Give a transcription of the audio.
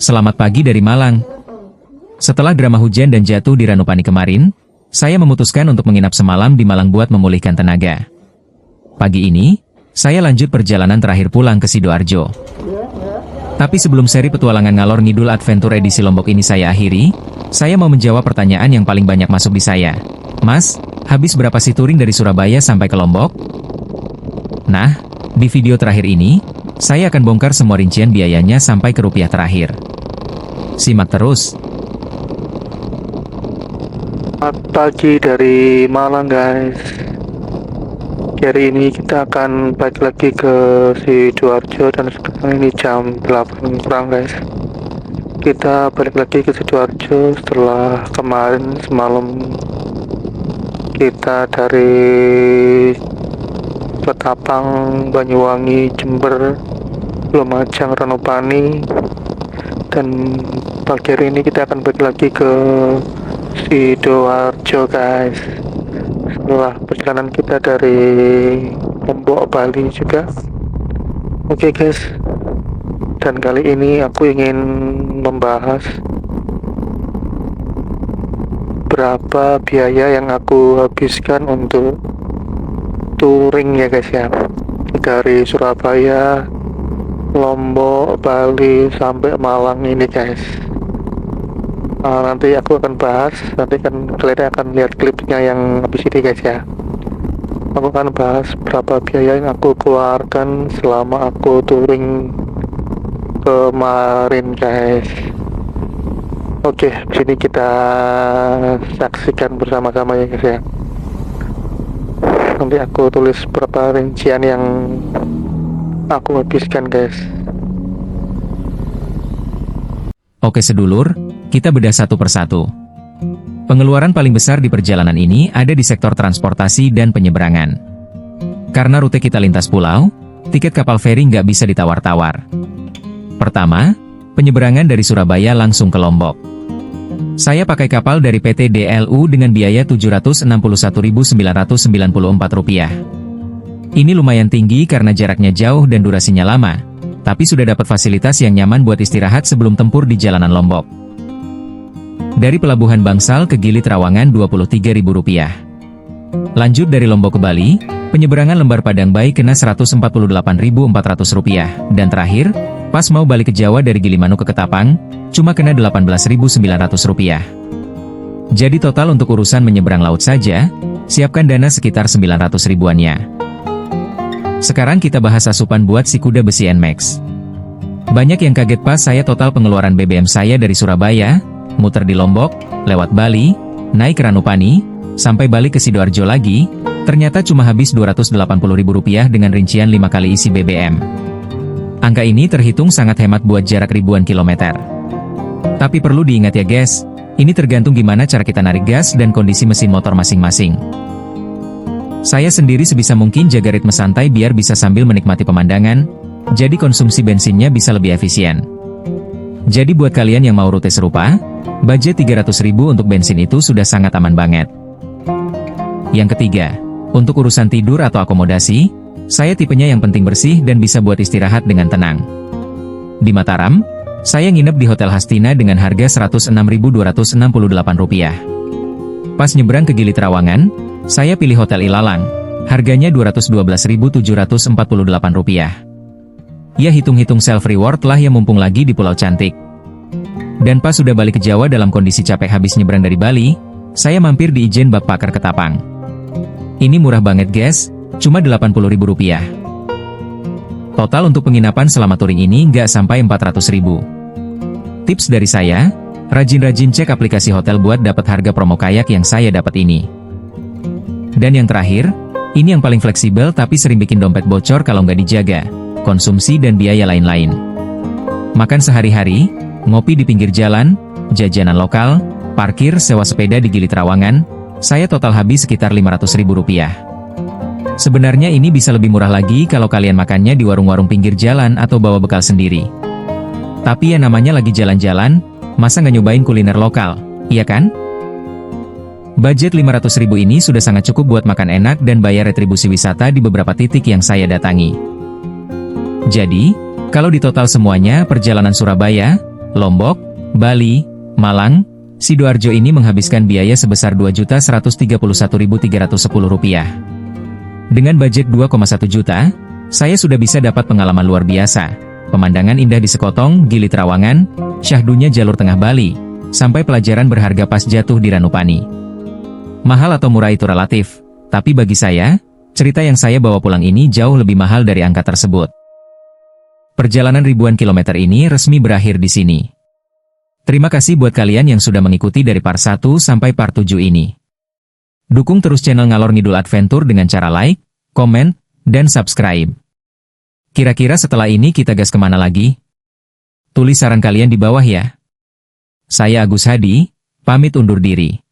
Selamat pagi dari Malang. Setelah drama hujan dan jatuh di Ranupani kemarin, saya memutuskan untuk menginap semalam di Malang buat memulihkan tenaga. Pagi ini, saya lanjut perjalanan terakhir pulang ke Sidoarjo. Tapi sebelum seri petualangan ngalor ngidul adventure edisi Lombok ini saya akhiri, saya mau menjawab pertanyaan yang paling banyak masuk di saya. Mas, habis berapa sih touring dari Surabaya sampai ke Lombok? Nah, di video terakhir ini, saya akan bongkar semua rincian biayanya sampai ke rupiah terakhir. Simak terus. Selamat pagi dari Malang, guys. Hari ini kita akan balik lagi ke Sidoarjo dan sekarang ini jam 8 kurang, guys. Kita balik lagi ke Sidoarjo setelah kemarin semalam kita dari Ketapang, Banyuwangi, Jember, Lumajang, Ranupani, dan pagi hari ini kita akan balik lagi ke Sidoarjo, guys. Setelah perjalanan kita dari Lombok, Bali juga. Oke, guys. Dan kali ini aku ingin membahas berapa biaya yang aku habiskan untuk touring ya, guys ya. Dari Surabaya, Lombok, Bali sampai Malang ini, guys. Nanti aku akan bahas, nanti kan kalian akan lihat klipnya yang habis ini, guys ya. Aku akan bahas berapa biaya yang aku keluarkan selama aku touring kemarin, guys. Oke, sini kita saksikan bersama-sama ya, guys ya. Nanti aku tulis berapa rincian yang aku habiskan, guys. Oke sedulur, kita bedah satu persatu. Pengeluaran paling besar di perjalanan ini ada di sektor transportasi dan penyeberangan. Karena rute kita lintas pulau, tiket kapal feri nggak bisa ditawar-tawar. Pertama, penyeberangan dari Surabaya langsung ke Lombok. Saya pakai kapal dari PT DLU dengan biaya Rp761.994. Ini lumayan tinggi karena jaraknya jauh dan durasinya lama, tapi sudah dapat fasilitas yang nyaman buat istirahat sebelum tempur di jalanan Lombok. Dari Pelabuhan Bangsal ke Gili Trawangan Rp23.000. Lanjut dari Lombok ke Bali, penyeberangan Lembar Padang Bayi kena Rp148.400. Dan terakhir, pas mau balik ke Jawa dari Gilimanuk ke Ketapang, cuma kena Rp18.900. Jadi total untuk urusan menyeberang laut saja, siapkan dana sekitar 900 ribuannya. Sekarang kita bahas asupan buat si kuda besi NMAX. Banyak yang kaget pas saya total pengeluaran BBM saya dari Surabaya, muter di Lombok, lewat Bali, naik ke Ranupani, sampai balik ke Sidoarjo lagi, ternyata cuma habis Rp280.000 dengan rincian 5 kali isi BBM. Angka ini terhitung sangat hemat buat jarak ribuan kilometer. Tapi perlu diingat ya guys, ini tergantung gimana cara kita narik gas dan kondisi mesin motor masing-masing. Saya sendiri sebisa mungkin jaga ritme santai biar bisa sambil menikmati pemandangan, jadi konsumsi bensinnya bisa lebih efisien. Jadi buat kalian yang mau rute serupa, budget 300.000 untuk bensin itu sudah sangat aman banget. Yang ketiga, untuk urusan tidur atau akomodasi, saya tipenya yang penting bersih dan bisa buat istirahat dengan tenang. Di Mataram, saya nginep di Hotel Hastina dengan harga Rp106.268. Pas nyebrang ke Gili Trawangan, saya pilih Hotel Ilalang, harganya Rp212.748. Ya hitung-hitung self-reward lah ya mumpung lagi di Pulau Cantik. Dan pas sudah balik ke Jawa dalam kondisi capek habis nyebrang dari Bali, saya mampir di Ijen Backpacker Ketapang. Ini murah banget guys, cuma Rp80.000. Total untuk penginapan selama touring ini nggak sampai Rp400.000. Tips dari saya, rajin-rajin cek aplikasi hotel buat dapat harga promo kayak yang saya dapat ini. Dan yang terakhir, ini yang paling fleksibel tapi sering bikin dompet bocor kalau nggak dijaga, konsumsi dan biaya lain-lain. Makan sehari-hari, ngopi di pinggir jalan, jajanan lokal, parkir, sewa sepeda di Gili Trawangan, saya total habis sekitar Rp500.000. Sebenarnya ini bisa lebih murah lagi kalau kalian makannya di warung-warung pinggir jalan atau bawa bekal sendiri. Tapi ya namanya lagi jalan-jalan, masa nggak nyobain kuliner lokal, iya kan? Budget Rp500.000 ini sudah sangat cukup buat makan enak dan bayar retribusi wisata di beberapa titik yang saya datangi. Jadi, kalau ditotal semuanya perjalanan Surabaya, Lombok, Bali, Malang, Sidoarjo ini menghabiskan biaya sebesar Rp2.131.310. Dengan budget 2,1 juta, saya sudah bisa dapat pengalaman luar biasa. Pemandangan indah di Sekotong, Gili Trawangan, syahdunya jalur tengah Bali, sampai pelajaran berharga pas jatuh di Ranupani. Mahal atau murah itu relatif, tapi bagi saya, cerita yang saya bawa pulang ini jauh lebih mahal dari angka tersebut. Perjalanan ribuan kilometer ini resmi berakhir di sini. Terima kasih buat kalian yang sudah mengikuti dari part 1 sampai part 7 ini. Dukung terus channel Ngalor Ngidul Adventure dengan cara like, komen, dan subscribe. Kira-kira setelah ini kita gas kemana lagi? Tulis saran kalian di bawah ya. Saya Agus Hadi, pamit undur diri.